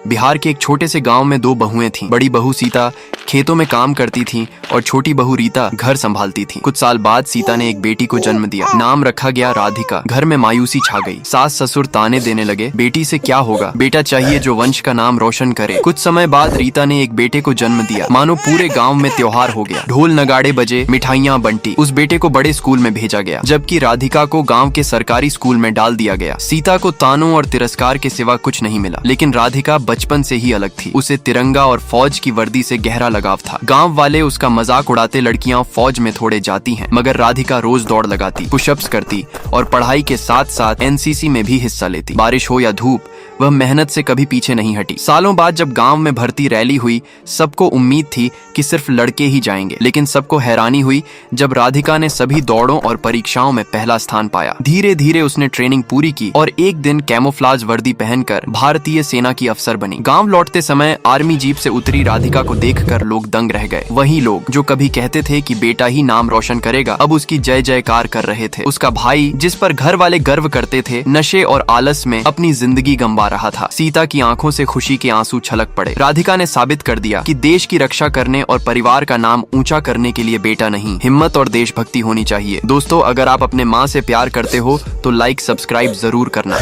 बिहार के एक छोटे से गांव में दो बहुएं थीं। बड़ी बहू सीता खेतों में काम करती थी और छोटी बहू रीता घर संभालती थी। कुछ साल बाद सीता ने एक बेटी को जन्म दिया। नाम रखा गया राधिका। घर में मायूसी छा गई। सास ससुर ताने देने लगे, बेटी से क्या होगा, बेटा चाहिए जो वंश का नाम रोशन करे। कुछ समय बाद रीता ने एक बेटे को जन्म दिया। मानो पूरे गांव में त्योहार हो गया। ढोल नगाड़े बजे, मिठाइयाँ बंटी। उस बेटे को बड़े स्कूल में भेजा गया, जबकि राधिका को गाँव के सरकारी स्कूल में डाल दिया गया। सीता को तानों और तिरस्कार के सिवा कुछ नहीं मिला, लेकिन राधिका बचपन से ही अलग थी। उसे तिरंगा और फौज की वर्दी से गहरा लगाव था। गांव वाले उसका मजाक उड़ाते, लड़कियां फौज में थोड़े जाती हैं, मगर राधिका रोज दौड़ लगाती, पुशअप्स करती और पढ़ाई के साथ साथ एनसीसी में भी हिस्सा लेती। बारिश हो या धूप, वह मेहनत से कभी पीछे नहीं हटी। सालों बाद जब गांव में भर्ती रैली हुई, सबको उम्मीद थी कि सिर्फ लड़के ही जाएंगे, लेकिन सबको हैरानी हुई जब राधिका ने सभी दौड़ों और परीक्षाओं में पहला स्थान पाया। धीरे धीरे उसने ट्रेनिंग पूरी की और एक दिन कैमोफ्लाज वर्दी पहनकर भारतीय सेना की अफसर बनी। गांव लौटते समय आर्मी जीप से उतरी राधिका को देखकर लोग दंग रह गए। वही लोग जो कभी कहते थे कि बेटा ही नाम रोशन करेगा, अब उसकी जय जयकार कर रहे थे। उसका भाई, जिस पर घर वाले गर्व करते थे, नशे और आलस में अपनी जिंदगी गंवा रहा था। सीता की आंखों से खुशी के आंसू छलक पड़े। राधिका ने साबित कर दिया कि देश की रक्षा करने और परिवार का नाम ऊंचा करने के लिए बेटा नहीं, हिम्मत और देशभक्ति होनी चाहिए। दोस्तों, अगर आप अपने माँ से प्यार करते हो तो लाइक सब्सक्राइब जरूर करना।